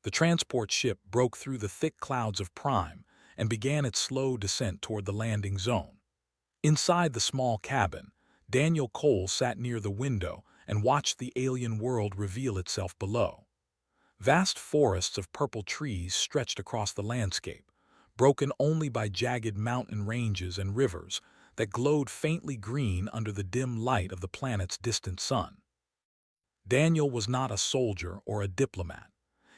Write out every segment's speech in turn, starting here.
The transport ship broke through the thick clouds of Prime and began its slow descent toward the landing zone. Inside the small cabin, Daniel Cole sat near the window and watched the alien world reveal itself below. Vast forests of purple trees stretched across the landscape, broken only by jagged mountain ranges and rivers that glowed faintly green under the dim light of the planet's distant sun. Daniel was not a soldier or a diplomat.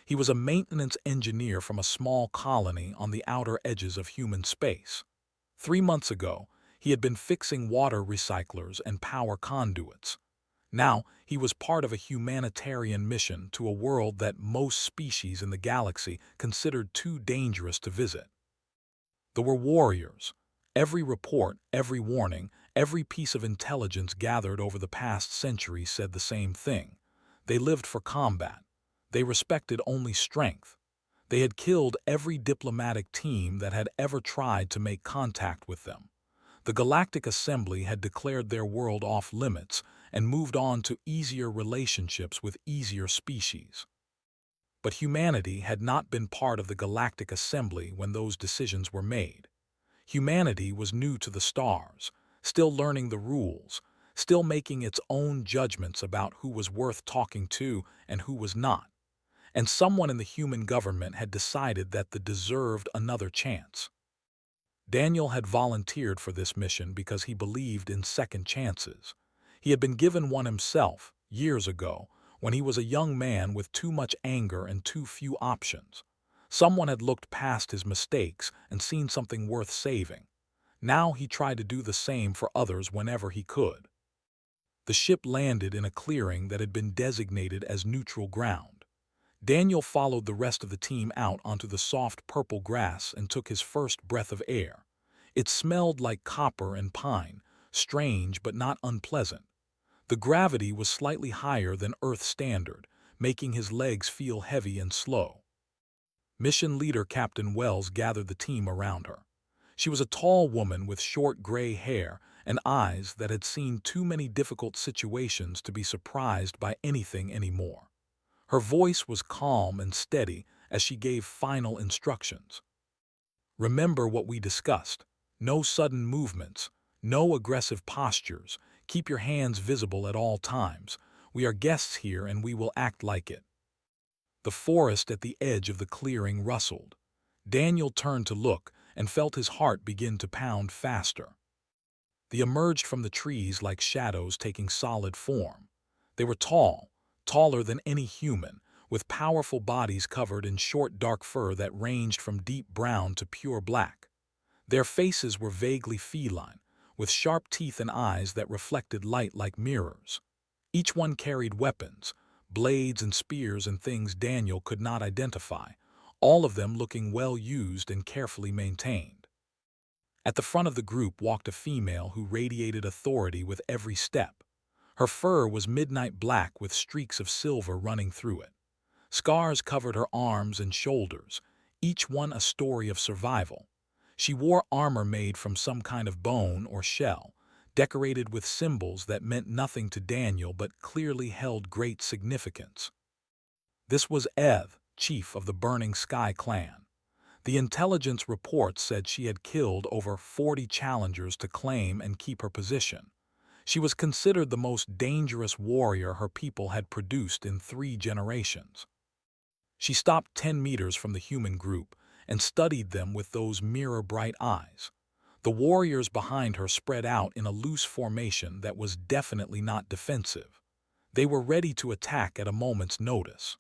He was a maintenance engineer from a small colony on the outer edges of human space. 3 months ago, he had been fixing water recyclers and power conduits. Now, he was part of a humanitarian mission to a world that most species in the galaxy considered too dangerous to visit. There were warriors. Every report, every warning, every piece of intelligence gathered over the past century said the same thing. They lived for combat. They respected only strength. They had killed every diplomatic team that had ever tried to make contact with them. The Galactic Assembly had declared their world off limits and moved on to easier relationships with easier species. But humanity had not been part of the Galactic Assembly when those decisions were made. Humanity was new to the stars, still learning the rules, still making its own judgments about who was worth talking to and who was not. And someone in the human government had decided that they deserved another chance. Daniel had volunteered for this mission because he believed in second chances. He had been given one himself, years ago, when he was a young man with too much anger and too few options. Someone had looked past his mistakes and seen something worth saving. Now he tried to do the same for others whenever he could. The ship landed in a clearing that had been designated as neutral ground. Daniel followed the rest of the team out onto the soft purple grass and took his first breath of air. It smelled like copper and pine, strange but not unpleasant. The gravity was slightly higher than Earth standard, making his legs feel heavy and slow. Mission leader Captain Wells gathered the team around her. She was a tall woman with short gray hair and eyes that had seen too many difficult situations to be surprised by anything anymore. Her voice was calm and steady as she gave final instructions. Remember what we discussed. No sudden movements, no aggressive postures. Keep your hands visible at all times. We are guests here and we will act like it. The forest at the edge of the clearing rustled. Daniel turned to look and felt his heart begin to pound faster. They emerged from the trees like shadows taking solid form. They were tall, taller than any human, with powerful bodies covered in short dark fur that ranged from deep brown to pure black. Their faces were vaguely feline, with sharp teeth and eyes that reflected light like mirrors. Each one carried weapons, blades and spears and things Daniel could not identify, all of them looking well used and carefully maintained. At the front of the group walked a female who radiated authority with every step. Her fur was midnight black with streaks of silver running through it. Scars covered her arms and shoulders, each one a story of survival. She wore armor made from some kind of bone or shell, decorated with symbols that meant nothing to Daniel but clearly held great significance. This was Eth, chief of the Burning Sky clan. The intelligence report said she had killed over 40 challengers to claim and keep her position. She was considered the most dangerous warrior her people had produced in 3 generations. She stopped 10 meters from the human group and studied them with those mirror-bright eyes. The warriors behind her spread out in a loose formation that was definitely not defensive. They were ready to attack at a moment's notice.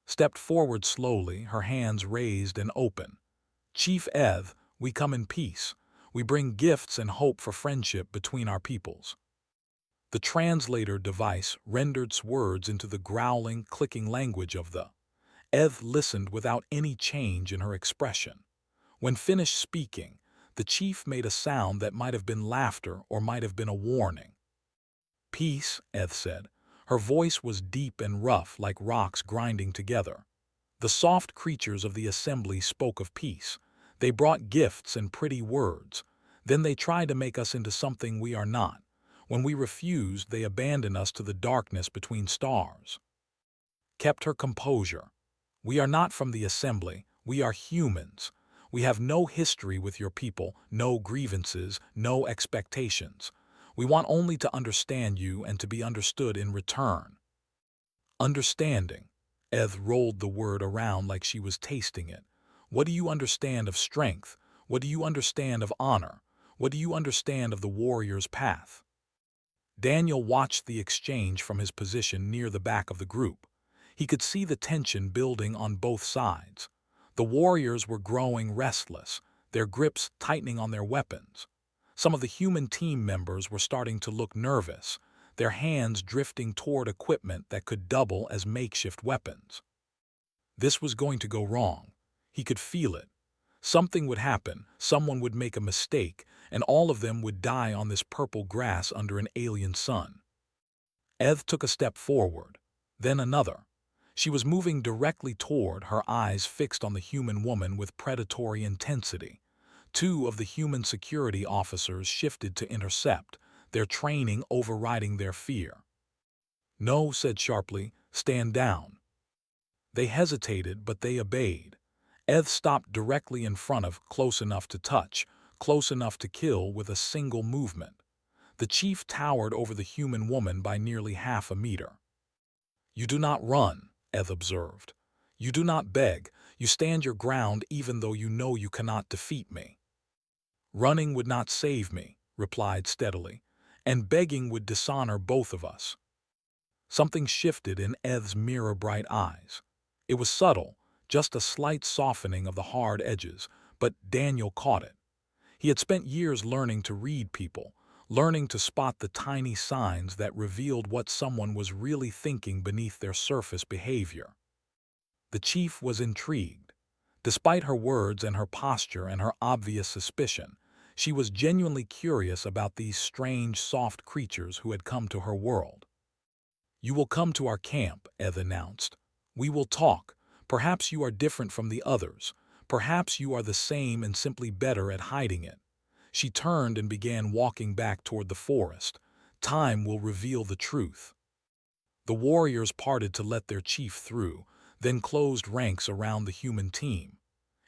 Stepped forward slowly, her hands raised and open. "Chief Eth, we come in peace. We bring gifts and hope for friendship between our peoples." The translator device rendered words into the growling, clicking language of the Eth listened without any change in her expression. When finished speaking, the chief made a sound that might have been laughter or might have been a warning. "Peace," Eth said. Her voice was deep and rough like rocks grinding together. The soft creatures of the assembly spoke of peace. They brought gifts and pretty words. Then they tried to make us into something we are not. When we refused, they abandoned us to the darkness between stars. Kept her composure. "We are not from the assembly. We are humans. We have no history with your people, no grievances, no expectations. We want only to understand you and to be understood in return." Understanding. Eth rolled the word around like she was tasting it. What do you understand of strength? What do you understand of honor? What do you understand of the warrior's path? Daniel watched the exchange from his position near the back of the group. He could see the tension building on both sides. The warriors were growing restless, their grips tightening on their weapons. Some of the human team members were starting to look nervous, their hands drifting toward equipment that could double as makeshift weapons. This was going to go wrong. He could feel it. Something would happen, someone would make a mistake, and all of them would die on this purple grass under an alien sun. Eth took a step forward, then another. She was moving directly toward, her eyes fixed on the human woman with predatory intensity. Two of the human security officers shifted to intercept, their training overriding their fear. "No," said sharply, "stand down." They hesitated, but they obeyed. Eth stopped directly in front of, close enough to touch, close enough to kill with a single movement. The chief towered over the human woman by nearly half a meter. "You do not run," Eth observed. "You do not beg. You stand your ground even though you know you cannot defeat me." "Running would not save me," replied steadily, "and begging would dishonor both of us." Something shifted in Eth's mirror-bright eyes. It was subtle, just a slight softening of the hard edges, but Daniel caught it. He had spent years learning to read people, learning to spot the tiny signs that revealed what someone was really thinking beneath their surface behavior. The chief was intrigued. Despite her words and her posture and her obvious suspicion, she was genuinely curious about these strange, soft creatures who had come to her world. "You will come to our camp," Eth announced. "We will talk. Perhaps you are different from the others. Perhaps you are the same and simply better at hiding it." She turned and began walking back toward the forest. Time will reveal the truth. The warriors parted to let their chief through, then closed ranks around the human team.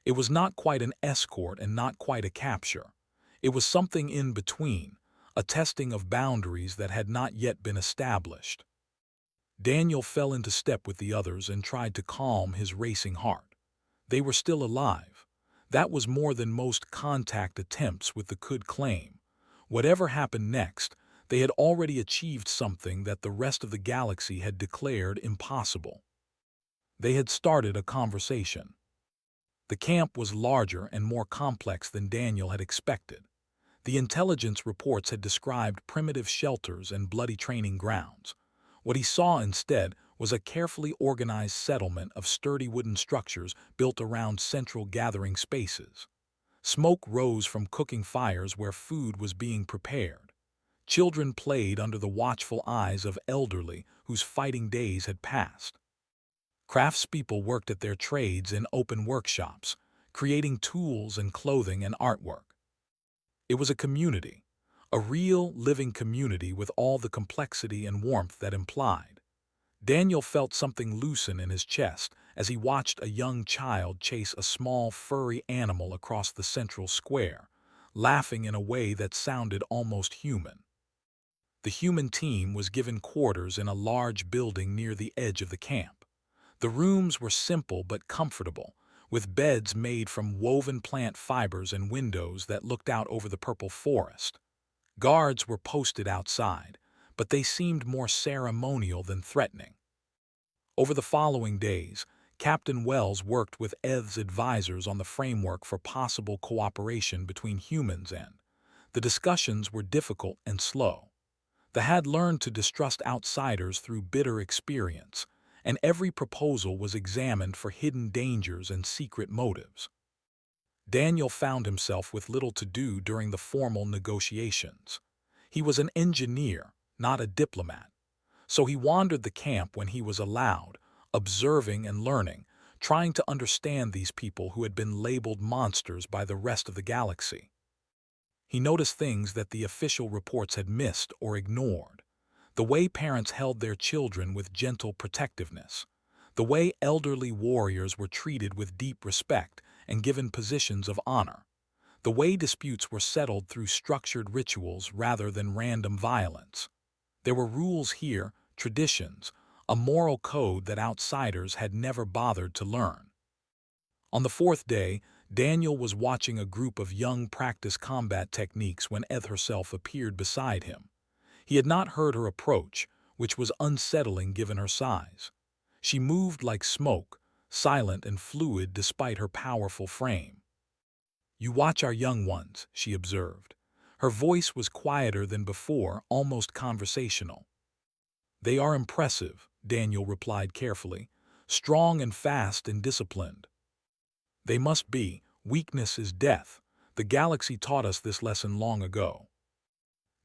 It was not quite an escort and not quite a capture. It was something in between, a testing of boundaries that had not yet been established. Daniel fell into step with the others and tried to calm his racing heart. They were still alive. That was more than most contact attempts with the could claim. Whatever happened next, they had already achieved something that the rest of the galaxy had declared impossible. They had started a conversation. The camp was larger and more complex than Daniel had expected. The intelligence reports had described primitive shelters and bloody training grounds. What he saw instead was a carefully organized settlement of sturdy wooden structures built around central gathering spaces. Smoke rose from cooking fires where food was being prepared. Children played under the watchful eyes of elderly whose fighting days had passed. Craftspeople worked at their trades in open workshops, creating tools and clothing and artwork. It was a community, a real, living community with all the complexity and warmth that implied. Daniel felt something loosen in his chest as he watched a young child chase a small, furry animal across the central square, laughing in a way that sounded almost human. The human team was given quarters in a large building near the edge of the camp. The rooms were simple but comfortable, with beds made from woven plant fibers and windows that looked out over the purple forest. Guards were posted outside, but they seemed more ceremonial than threatening. Over the following days, Captain Wells worked with Eth's advisors on the framework for possible cooperation between humans and the discussions were difficult and slow. They had learned to distrust outsiders through bitter experience, and every proposal was examined for hidden dangers and secret motives. Daniel found himself with little to do during the formal negotiations. He was an engineer, not a diplomat, so he wandered the camp when he was allowed, observing and learning, trying to understand these people who had been labeled monsters by the rest of the galaxy. He noticed things that the official reports had missed or ignored. The way parents held their children with gentle protectiveness. the way elderly warriors were treated with deep respect and given positions of honor, the way disputes were settled through structured rituals rather than random violence. There were rules here, traditions, a moral code that outsiders had never bothered to learn. On the fourth day, Daniel was watching a group of young practice combat techniques when Eth herself appeared beside him. He had not heard her approach, which was unsettling given her size. She moved like smoke, silent and fluid despite her powerful frame. "You watch our young ones," she observed. Her voice was quieter than before, almost conversational. "They are impressive," Daniel replied carefully, "strong and fast and disciplined. They must be. Weakness is death. The galaxy taught us this lesson long ago."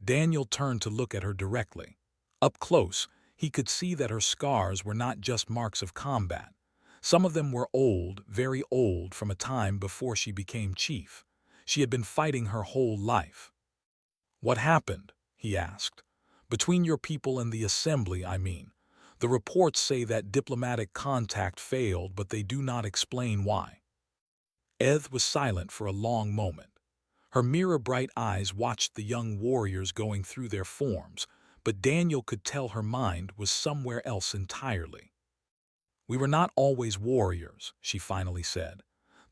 Daniel turned to look at her directly. Up close, he could see that her scars were not just marks of combat. Some of them were old, very old, from a time before she became chief. She had been fighting her whole life. "What happened?" he asked. "Between your people and the assembly, I mean. The reports say that diplomatic contact failed, but they do not explain why." Eth was silent for a long moment. Her mirror-bright eyes watched the young warriors going through their forms, but Daniel could tell her mind was somewhere else entirely. "We were not always warriors," she finally said.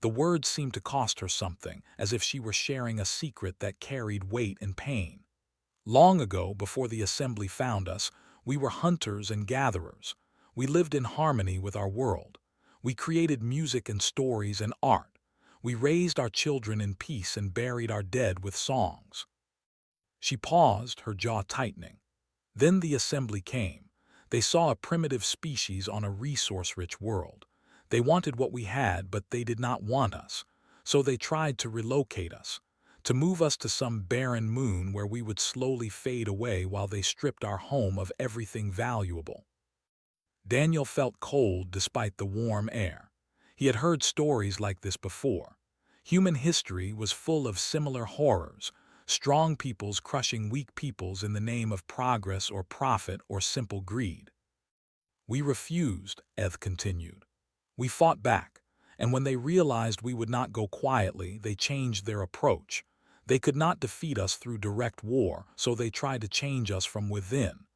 The words seemed to cost her something, as if she were sharing a secret that carried weight and pain. "Long ago, before the assembly found us, we were hunters and gatherers. We lived in harmony with our world. We created music and stories and art. We raised our children in peace and buried our dead with songs." She paused, her jaw tightening. Then the assembly came. They saw a primitive species on a resource-rich world. They wanted what we had, but they did not want us. So they tried to relocate us, to move us to some barren moon where we would slowly fade away while they stripped our home of everything valuable. Daniel felt cold despite the warm air. He had heard stories like this before. Human history was full of similar horrors, strong peoples crushing weak peoples in the name of progress or profit or simple greed. "We refused," Eth continued. "We fought back, and when they realized we would not go quietly, they changed their approach. They could not defeat us through direct war, so they tried to change us from within.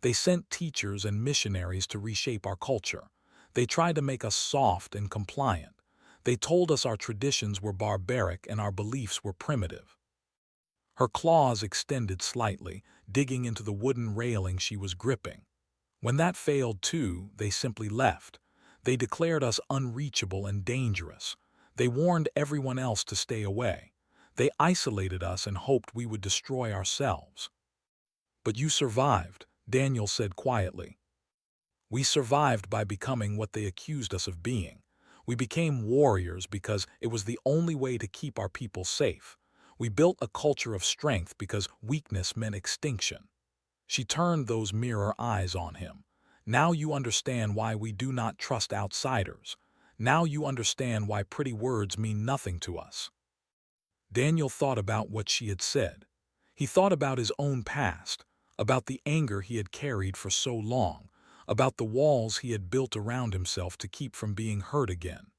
They sent teachers and missionaries to reshape our culture. They tried to make us soft and compliant. They told us our traditions were barbaric and our beliefs were primitive." Her claws extended slightly, digging into the wooden railing she was gripping. "When that failed too, they simply left. They declared us unreachable and dangerous. They warned everyone else to stay away. They isolated us and hoped we would destroy ourselves." "But you survived," Daniel said quietly. "We survived by becoming what they accused us of being. We became warriors because it was the only way to keep our people safe. We built a culture of strength because weakness meant extinction." She turned those mirror eyes on him. "Now you understand why we do not trust outsiders. Now you understand why pretty words mean nothing to us." Daniel thought about what she had said. He thought about his own past, about the anger he had carried for so long, about the walls he had built around himself to keep from being hurt again.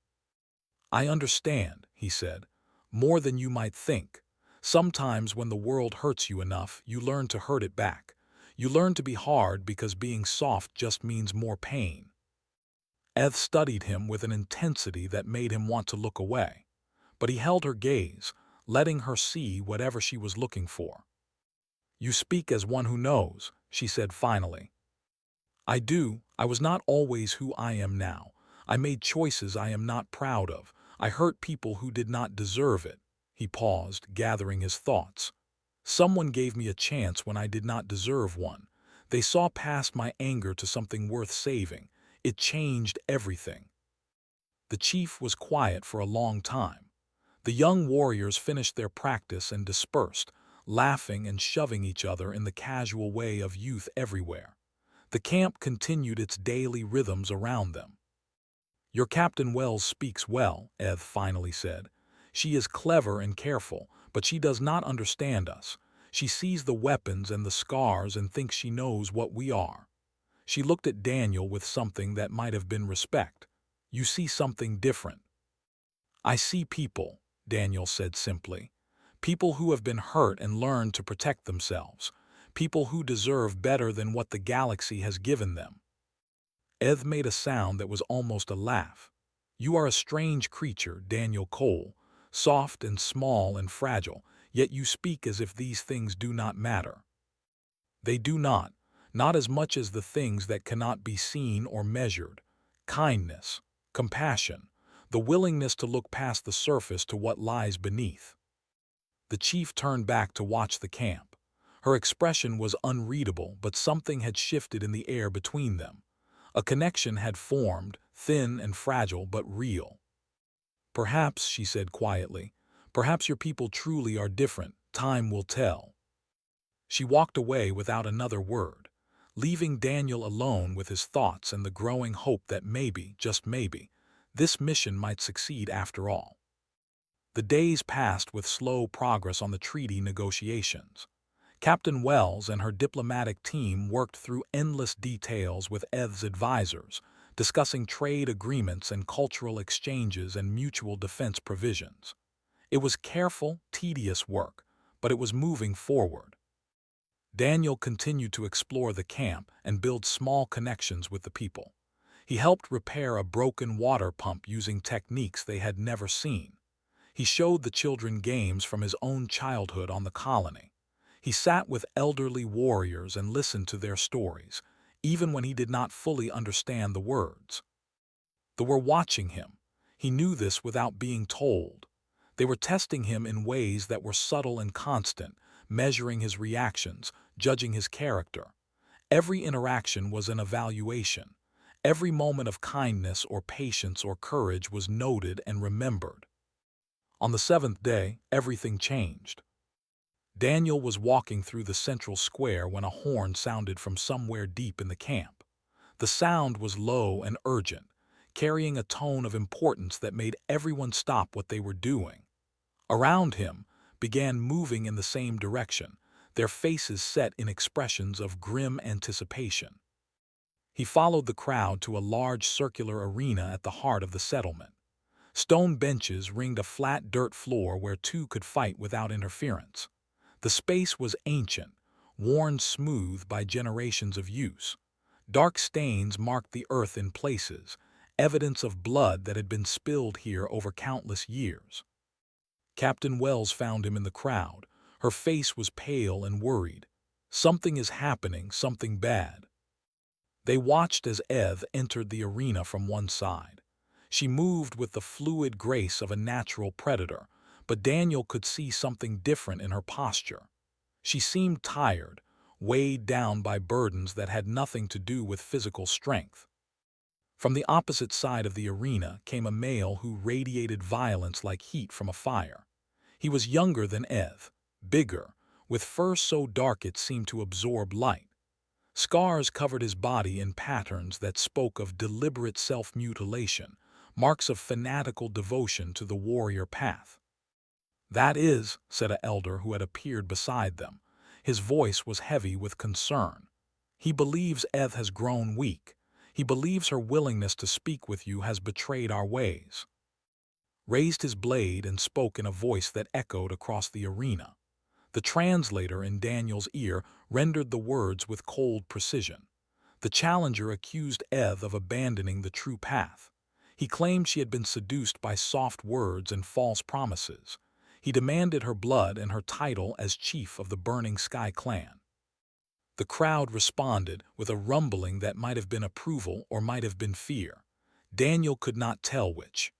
"I understand," he said, "more than you might think. Sometimes when the world hurts you enough, you learn to hurt it back. You learn to be hard because being soft just means more pain." Eth studied him with an intensity that made him want to look away. But he held her gaze, letting her see whatever she was looking for. "You speak as one who knows," she said finally. "I do. I was not always who I am now. I made choices I am not proud of. I hurt people who did not deserve it." He paused, gathering his thoughts. "Someone gave me a chance when I did not deserve one. They saw past my anger to something worth saving. It changed everything." The chief was quiet for a long time. The young warriors finished their practice and dispersed, laughing and shoving each other in the casual way of youth everywhere. The camp continued its daily rhythms around them. "Your Captain Wells speaks well," Eth finally said. "She is clever and careful, but she does not understand us. She sees the weapons and the scars and thinks she knows what we are." She looked at Daniel with something that might have been respect. "You see something different." "I see people," Daniel said simply. "People who have been hurt and learned to protect themselves. People who deserve better than what the galaxy has given them." Eth made a sound that was almost a laugh. "You are a strange creature, Daniel Cole, soft and small and fragile, yet you speak as if these things do not matter." "They do not as much as the things that cannot be seen or measured. Kindness, compassion, the willingness to look past the surface to what lies beneath." The chief turned back to watch the camp. Her expression was unreadable, but something had shifted in the air between them. A connection had formed, thin and fragile but real. "Perhaps," she said quietly, "perhaps your people truly are different. Time will tell." She walked away without another word, leaving Daniel alone with his thoughts and the growing hope that maybe, just maybe, this mission might succeed after all. The days passed with slow progress on the treaty negotiations. Captain Wells and her diplomatic team worked through endless details with Eth's advisors, discussing trade agreements and cultural exchanges and mutual defense provisions. It was careful, tedious work, but it was moving forward. Daniel continued to explore the camp and build small connections with the people. He helped repair a broken water pump using techniques they had never seen. He showed the children games from his own childhood on the colony. He sat with elderly warriors and listened to their stories, even when he did not fully understand the words. They were watching him. He knew this without being told. They were testing him in ways that were subtle and constant, measuring his reactions, judging his character. Every interaction was an evaluation. Every moment of kindness or patience or courage was noted and remembered. On the seventh day, everything changed. Daniel was walking through the central square when a horn sounded from somewhere deep in the camp. The sound was low and urgent, carrying a tone of importance that made everyone stop what they were doing. Around him began moving in the same direction, their faces set in expressions of grim anticipation. He followed the crowd to a large circular arena at the heart of the settlement. Stone benches ringed a flat dirt floor where two could fight without interference. The space was ancient, worn smooth by generations of use. Dark stains marked the earth in places, evidence of blood that had been spilled here over countless years. Captain Wells found him in the crowd. Her face was pale and worried. "Something is happening, something bad." They watched as Eth entered the arena from one side. She moved with the fluid grace of a natural predator, but Daniel could see something different in her posture. She seemed tired, weighed down by burdens that had nothing to do with physical strength. From the opposite side of the arena came a male who radiated violence like heat from a fire. He was younger than Eth, bigger, with fur so dark it seemed to absorb light. Scars covered his body in patterns that spoke of deliberate self-mutilation, marks of fanatical devotion to the warrior path. "That is," said an elder who had appeared beside them. His voice was heavy with concern. "He believes Eth has grown weak. He believes her willingness to speak with you has betrayed our ways." Raised his blade and spoke in a voice that echoed across the arena. The translator in Daniel's ear rendered the words with cold precision. The challenger accused Eth of abandoning the true path. He claimed she had been seduced by soft words and false promises. He demanded her blood and her title as chief of the Burning Sky clan. The crowd responded with a rumbling that might have been approval or might have been fear. Daniel could not tell which.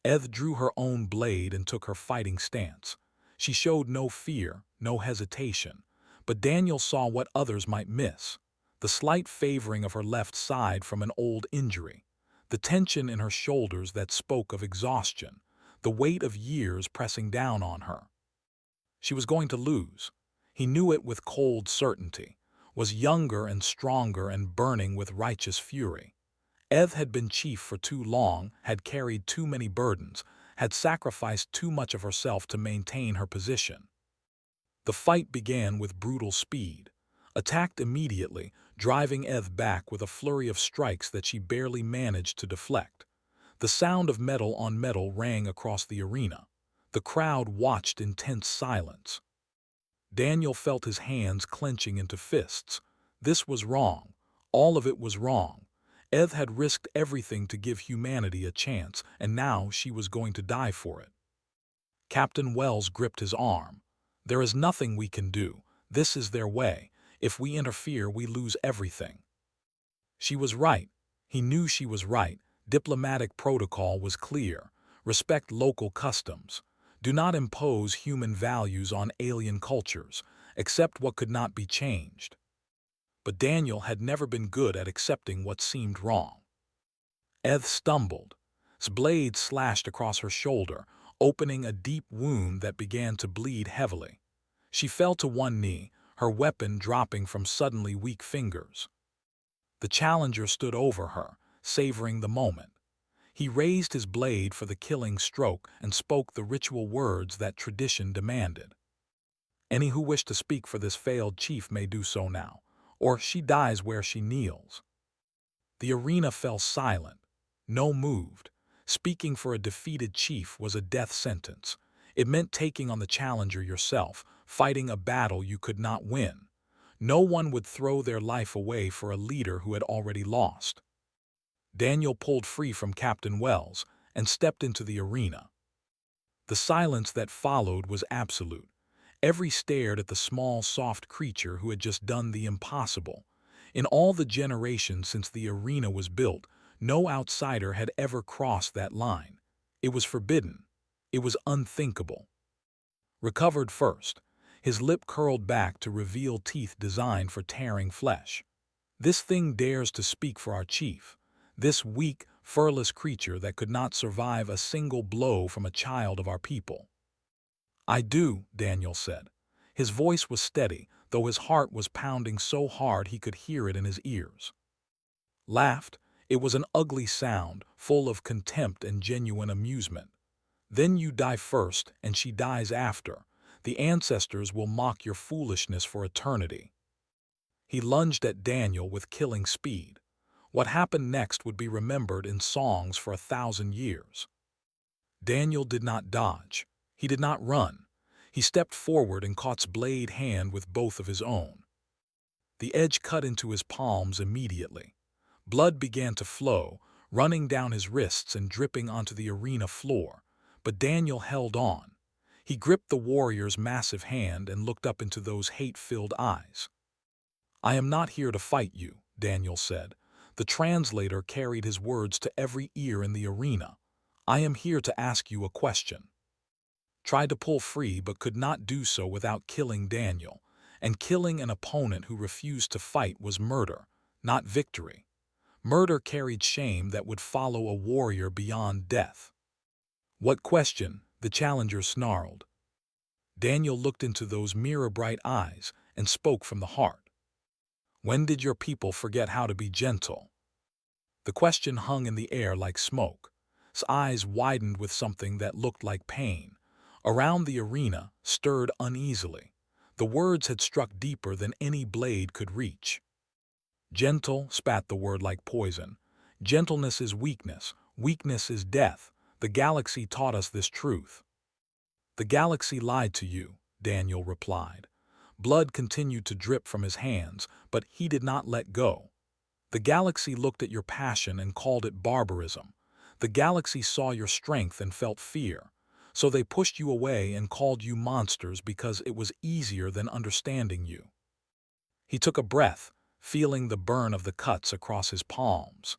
Eth drew her own blade and took her fighting stance. She showed no fear, no hesitation, but Daniel saw what others might miss: the slight favoring of her left side from an old injury, the tension in her shoulders that spoke of exhaustion, the weight of years pressing down on her. She was going to lose. He knew it with cold certainty, was younger and stronger and burning with righteous fury. Eth had been chief for too long, had carried too many burdens, had sacrificed too much of herself to maintain her position. The fight began with brutal speed. attacked immediately, driving Eth back with a flurry of strikes that she barely managed to deflect. The sound of metal on metal rang across the arena. The crowd watched in tense silence. Daniel felt his hands clenching into fists. This was wrong. All of it was wrong. Eth had risked everything to give humanity a chance, and now she was going to die for it. Captain Wells gripped his arm. There is nothing we can do. This is their way. If we interfere, we lose everything. She was right. He knew she was right. Diplomatic protocol was clear. Respect local customs. Do not impose human values on alien cultures. Accept what could not be changed. But Daniel had never been good at accepting what seemed wrong. Eth stumbled. His blade slashed across her shoulder, opening a deep wound that began to bleed heavily. She fell to one knee, her weapon dropping from suddenly weak fingers. The challenger stood over her, savoring the moment. He raised his blade for the killing stroke and spoke the ritual words that tradition demanded. Any who wish to speak for this failed chief may do so now, or she dies where she kneels. The arena fell silent. No moved. Speaking for a defeated chief was a death sentence. It meant taking on the challenger yourself, fighting a battle you could not win. No one would throw their life away for a leader who had already lost. Daniel pulled free from Captain Wells and stepped into the arena. The silence that followed was absolute. Every stared at the small, soft creature who had just done the impossible. In all the generations since the arena was built, no outsider had ever crossed that line. It was forbidden. It was unthinkable. Recovered first, his lip curled back to reveal teeth designed for tearing flesh. This thing dares to speak for our chief. This weak, furless creature that could not survive a single blow from a child of our people. I do, Daniel said. His voice was steady, though his heart was pounding so hard he could hear it in his ears. Laughed. It was an ugly sound, full of contempt and genuine amusement. Then you die first, and she dies after. The ancestors will mock your foolishness for eternity. He lunged at Daniel with killing speed. What happened next would be remembered in songs for 1,000 years. Daniel did not dodge. He did not run. He stepped forward and caught his blade hand with both of his own. The edge cut into his palms immediately. Blood began to flow, running down his wrists and dripping onto the arena floor. But Daniel held on. He gripped the warrior's massive hand and looked up into those hate-filled eyes. I am not here to fight you, Daniel said. The translator carried his words to every ear in the arena. I am here to ask you a question. Tried to pull free but could not do so without killing Daniel, and killing an opponent who refused to fight was murder, not victory. Murder carried shame that would follow a warrior beyond death. What question? The challenger snarled. Daniel looked into those mirror-bright eyes and spoke from the heart. When did your people forget how to be gentle? The question hung in the air like smoke. His eyes widened with something that looked like pain. Around the arena, stirred uneasily. The words had struck deeper than any blade could reach. Gentle spat the word like poison. Gentleness is weakness. Weakness is death. The galaxy taught us this truth. The galaxy lied to you, Daniel replied. Blood continued to drip from his hands, but he did not let go. The galaxy looked at your passion and called it barbarism. The galaxy saw your strength and felt fear. So they pushed you away and called you monsters because it was easier than understanding you. He took a breath, feeling the burn of the cuts across his palms.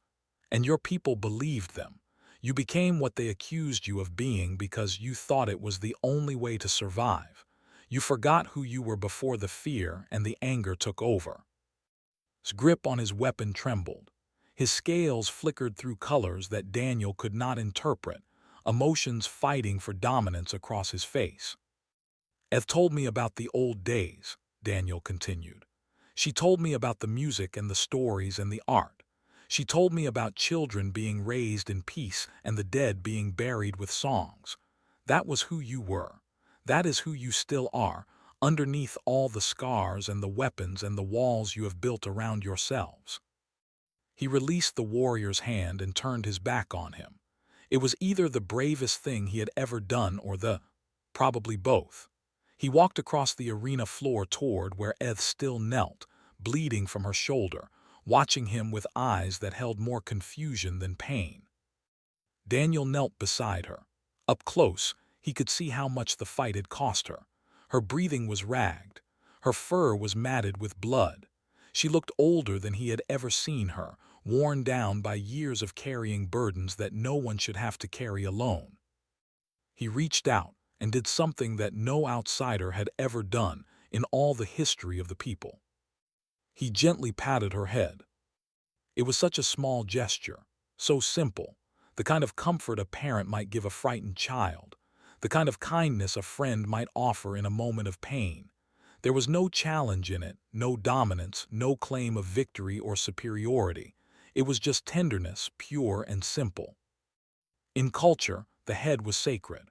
And your people believed them. You became what they accused you of being because you thought it was the only way to survive. You forgot who you were before the fear and the anger took over. His grip on his weapon trembled. His scales flickered through colors that Daniel could not interpret, emotions fighting for dominance across his face. Eth told me about the old days, Daniel continued. She told me about the music and the stories and the art. She told me about children being raised in peace and the dead being buried with songs. That was who you were. That is who you still are, underneath all the scars and the weapons and the walls you have built around yourselves." He released the warrior's hand and turned his back on him. It was either the bravest thing he had ever done or probably both. He walked across the arena floor toward where Eth still knelt, bleeding from her shoulder, watching him with eyes that held more confusion than pain. Daniel knelt beside her. Up close, he could see how much the fight had cost her. Her breathing was ragged. Her fur was matted with blood. She looked older than he had ever seen her, worn down by years of carrying burdens that no one should have to carry alone. He reached out and did something that no outsider had ever done in all the history of the people. He gently patted her head. It was such a small gesture, so simple, the kind of comfort a parent might give a frightened child, the kind of kindness a friend might offer in a moment of pain. There was no challenge in it, no dominance, no claim of victory or superiority. It was just tenderness, pure and simple. In culture, the head was sacred.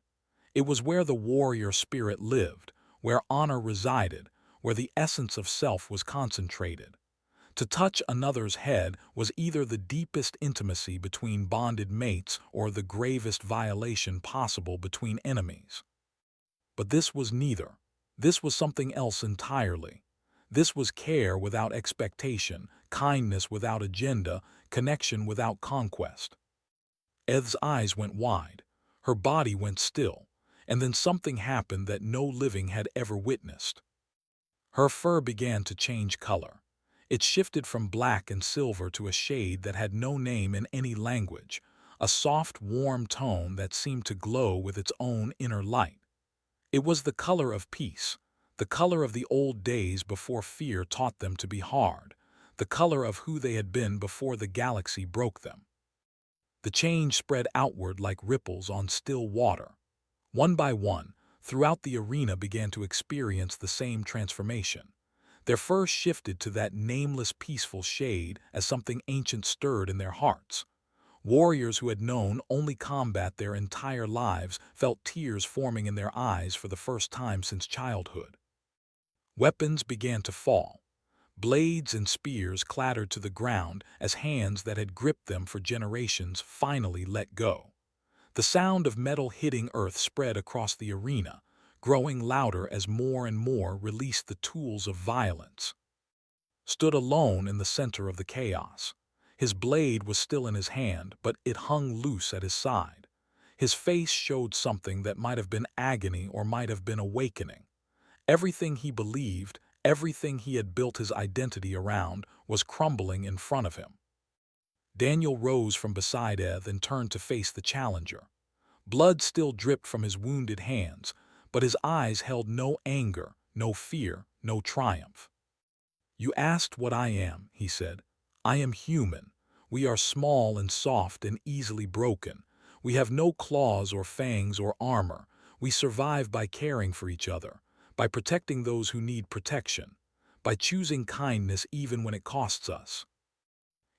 It was where the warrior spirit lived, where honor resided, where the essence of self was concentrated. To touch another's head was either the deepest intimacy between bonded mates or the gravest violation possible between enemies. But this was neither. This was something else entirely. This was care without expectation, kindness without agenda, connection without conquest. Eth's eyes went wide. Her body went still. And then something happened that no living had ever witnessed. Her fur began to change color. It shifted from black and silver to a shade that had no name in any language, a soft, warm tone that seemed to glow with its own inner light. It was the color of peace, the color of the old days before fear taught them to be hard, the color of who they had been before the galaxy broke them. The change spread outward like ripples on still water. One by one, throughout the arena began to experience the same transformation. Their fur shifted to that nameless peaceful shade as something ancient stirred in their hearts. Warriors who had known only combat their entire lives felt tears forming in their eyes for the first time since childhood. Weapons began to fall. Blades and spears clattered to the ground as hands that had gripped them for generations finally let go. The sound of metal hitting earth spread across the arena, growing louder as more and more released the tools of violence. Stood alone in the center of the chaos. His blade was still in his hand, but it hung loose at his side. His face showed something that might have been agony or might have been awakening. Everything he believed, everything he had built his identity around, was crumbling in front of him. Daniel rose from beside Eth and turned to face the challenger. Blood still dripped from his wounded hands, but his eyes held no anger, no fear, no triumph. "You asked what I am," he said. "I am human. We are small and soft and easily broken. We have no claws or fangs or armor. We survive by caring for each other, by protecting those who need protection, by choosing kindness even when it costs us."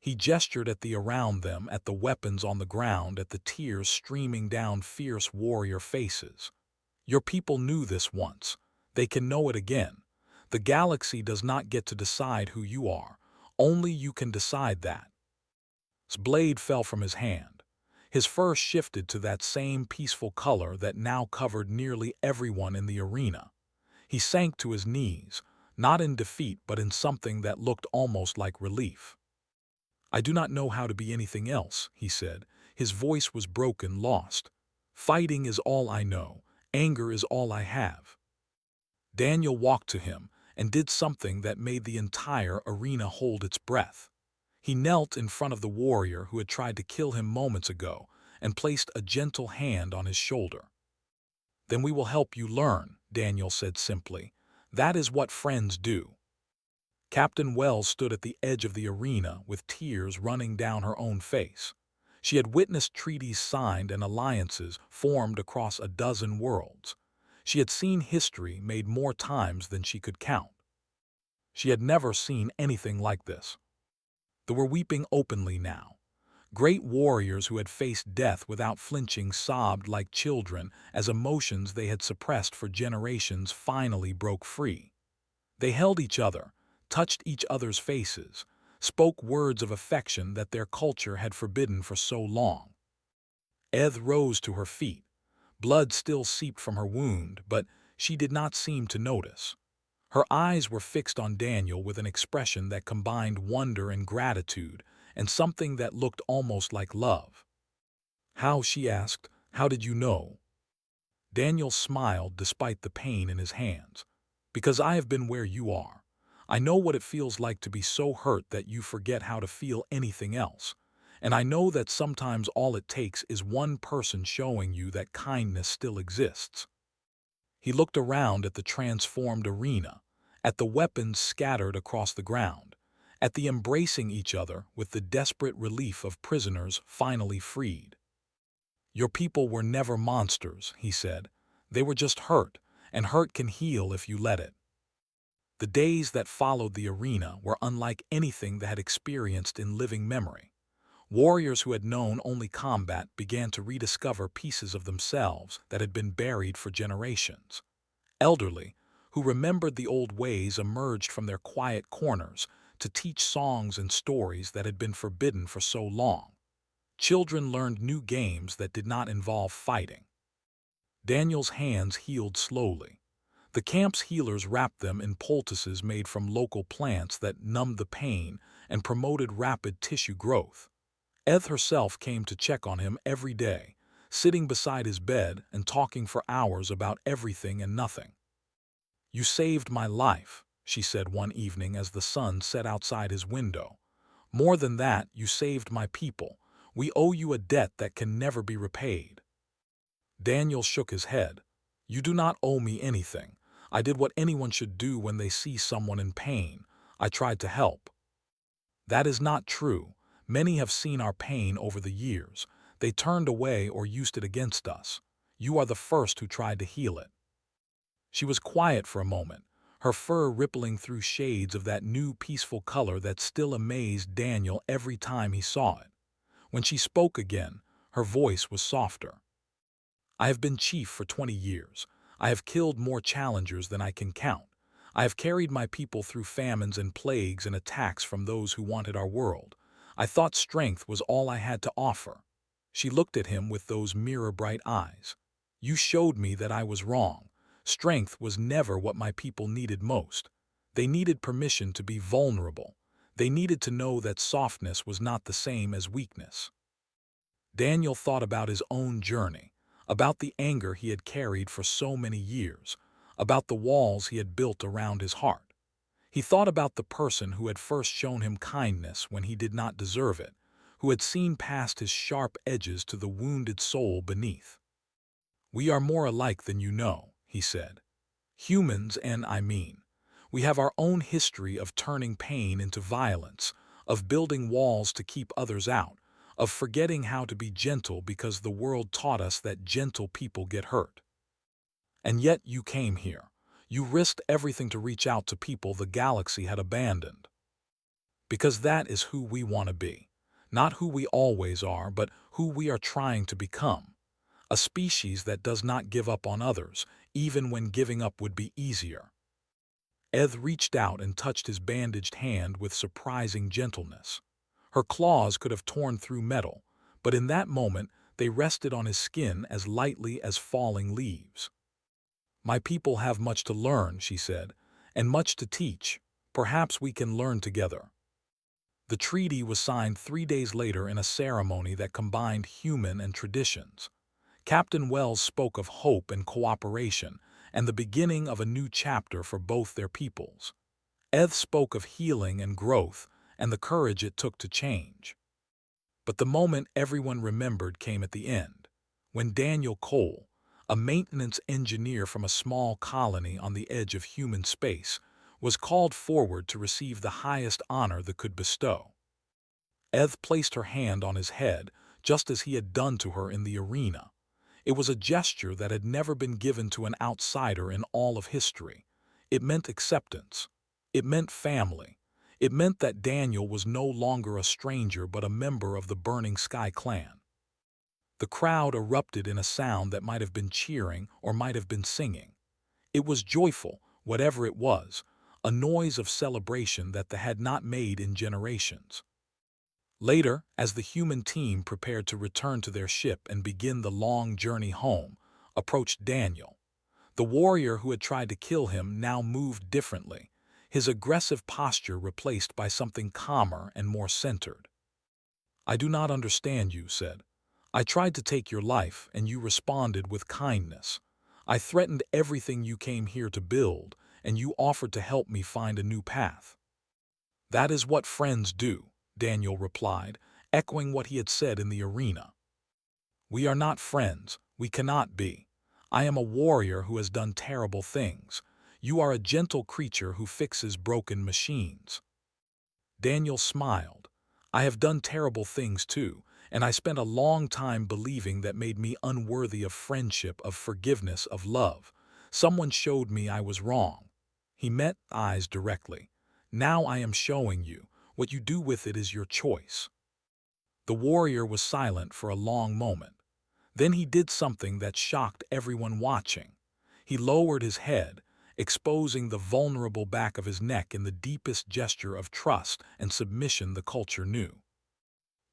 He gestured at the around them, at the weapons on the ground, at the tears streaming down fierce warrior faces. "Your people knew this once. They can know it again. The galaxy does not get to decide who you are. Only you can decide that." His blade fell from his hand. His fur shifted to that same peaceful color that now covered nearly everyone in the arena. He sank to his knees, not in defeat but in something that looked almost like relief. "I do not know how to be anything else," he said. His voice was broken, lost. "Fighting is all I know. Anger is all I have." Daniel walked to him and did something that made the entire arena hold its breath. He knelt in front of the warrior who had tried to kill him moments ago and placed a gentle hand on his shoulder. "Then we will help you learn," Daniel said simply. "That is what friends do." Captain Wells stood at the edge of the arena with tears running down her own face. She had witnessed treaties signed and alliances formed across a dozen worlds. She had seen history made more times than she could count. She had never seen anything like this. They were weeping openly now. Great warriors who had faced death without flinching sobbed like children as emotions they had suppressed for generations finally broke free. They held each other, touched each other's faces, spoke words of affection that their culture had forbidden for so long. Eth rose to her feet. Blood still seeped from her wound, but she did not seem to notice. Her eyes were fixed on Daniel with an expression that combined wonder and gratitude, and something that looked almost like love. "How?" she asked. "How did you know?" Daniel smiled despite the pain in his hands. "Because I have been where you are. I know what it feels like to be so hurt that you forget how to feel anything else. And I know that sometimes all it takes is one person showing you that kindness still exists." He looked around at the transformed arena, at the weapons scattered across the ground, at the embracing each other with the desperate relief of prisoners finally freed. "Your people were never monsters," he said. "They were just hurt, and hurt can heal if you let it." The days that followed the arena were unlike anything they had experienced in living memory. Warriors who had known only combat began to rediscover pieces of themselves that had been buried for generations. Elderly, who remembered the old ways, emerged from their quiet corners to teach songs and stories that had been forbidden for so long. Children learned new games that did not involve fighting. Daniel's hands healed slowly. The camp's healers wrapped them in poultices made from local plants that numbed the pain and promoted rapid tissue growth. Eth herself came to check on him every day, sitting beside his bed and talking for hours about everything and nothing. "You saved my life," she said one evening as the sun set outside his window. "More than that, you saved my people. We owe you a debt that can never be repaid." Daniel shook his head. "You do not owe me anything. I did what anyone should do when they see someone in pain. I tried to help." "That is not true. Many have seen our pain over the years. They turned away or used it against us. You are the first who tried to heal it." She was quiet for a moment, her fur rippling through shades of that new peaceful color that still amazed Daniel every time he saw it. When she spoke again, her voice was softer. "I have been chief for 20 years. I have killed more challengers than I can count. I have carried my people through famines and plagues and attacks from those who wanted our world. I thought strength was all I had to offer." She looked at him with those mirror-bright eyes. "You showed me that I was wrong. Strength was never what my people needed most. They needed permission to be vulnerable. They needed to know that softness was not the same as weakness." Daniel thought about his own journey, about the anger he had carried for so many years, about the walls he had built around his heart. He thought about the person who had first shown him kindness when he did not deserve it, who had seen past his sharp edges to the wounded soul beneath. "We are more alike than you know," he said. "Humans, and I mean. We have our own history of turning pain into violence, of building walls to keep others out, of forgetting how to be gentle because the world taught us that gentle people get hurt. And yet you came here. You risked everything to reach out to people the galaxy had abandoned. Because that is who we want to be. Not who we always are, but who we are trying to become. A species that does not give up on others, even when giving up would be easier." Eth reached out and touched his bandaged hand with surprising gentleness. Her claws could have torn through metal, but in that moment they rested on his skin as lightly as falling leaves. "My people have much to learn," she said, "and much to teach. Perhaps we can learn together." The treaty was signed 3 days later in a ceremony that combined human and traditions. Captain Wells spoke of hope and cooperation, and the beginning of a new chapter for both their peoples. Eth spoke of healing and growth, and the courage it took to change. But the moment everyone remembered came at the end, when Daniel Cole, a maintenance engineer from a small colony on the edge of human space, was called forward to receive the highest honor that could bestow. Eth placed her hand on his head, just as he had done to her in the arena. It was a gesture that had never been given to an outsider in all of history. It meant acceptance. It meant family. It meant that Daniel was no longer a stranger but a member of the Burning Sky clan. The crowd erupted in a sound that might have been cheering or might have been singing. It was joyful, whatever it was, a noise of celebration that they had not made in generations. Later, as the human team prepared to return to their ship and begin the long journey home, approached Daniel. The warrior who had tried to kill him now moved differently, his aggressive posture replaced by something calmer and more centered. "I do not understand you," said. "I tried to take your life, and you responded with kindness. I threatened everything you came here to build, and you offered to help me find a new path." "That is what friends do," Daniel replied, echoing what he had said in the arena. "We are not friends. We cannot be. I am a warrior who has done terrible things. You are a gentle creature who fixes broken machines." Daniel smiled. "I have done terrible things too, and I spent a long time believing that made me unworthy of friendship, of forgiveness, of love. Someone showed me I was wrong." He met eyes directly. "Now I am showing you. What you do with it is your choice." The warrior was silent for a long moment. Then he did something that shocked everyone watching. He lowered his head, exposing the vulnerable back of his neck in the deepest gesture of trust and submission the culture knew.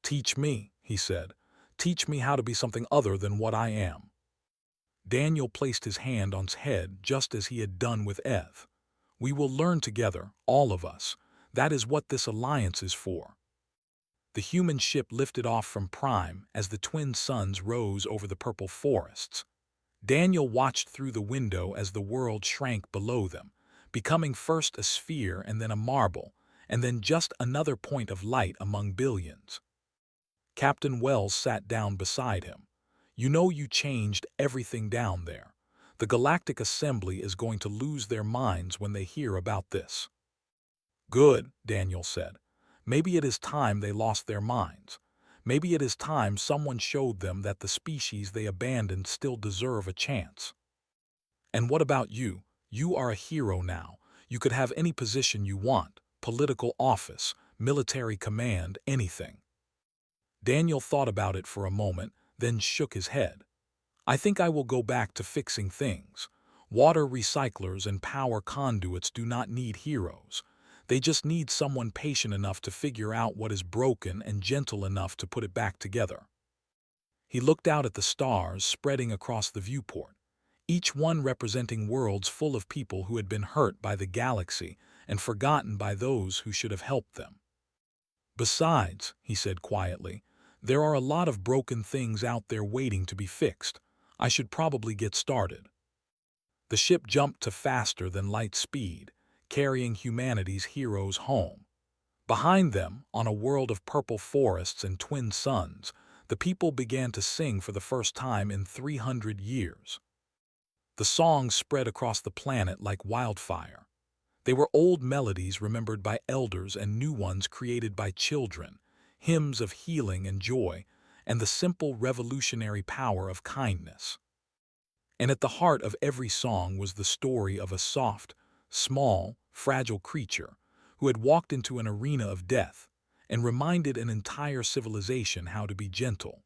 "Teach me," he said. "Teach me how to be something other than what I am." Daniel placed his hand on his head just as he had done with Ev. "We will learn together, all of us. That is what this alliance is for." The human ship lifted off from Prime as the twin suns rose over the purple forests. Daniel watched through the window as the world shrank below them, becoming first a sphere and then a marble, and then just another point of light among billions. Captain Wells sat down beside him. "You know you changed everything down there. The Galactic Assembly is going to lose their minds when they hear about this." "Good," Daniel said. "Maybe it is time they lost their minds. Maybe it is time someone showed them that the species they abandoned still deserve a chance." "And what about you? You are a hero now. You could have any position you want, political office, military command, anything." Daniel thought about it for a moment, then shook his head. "I think I will go back to fixing things. Water recyclers and power conduits do not need heroes. They just need someone patient enough to figure out what is broken and gentle enough to put it back together." He looked out at the stars spreading across the viewport, each one representing worlds full of people who had been hurt by the galaxy and forgotten by those who should have helped them. "Besides," he said quietly, "there are a lot of broken things out there waiting to be fixed. I should probably get started." The ship jumped to faster than light speed, carrying humanity's heroes home. Behind them, on a world of purple forests and twin suns, the people began to sing for the first time in 300 years. The songs spread across the planet like wildfire. They were old melodies remembered by elders and new ones created by children, hymns of healing and joy, and the simple revolutionary power of kindness. And at the heart of every song was the story of a soft, small, fragile creature who had walked into an arena of death and reminded an entire civilization how to be gentle.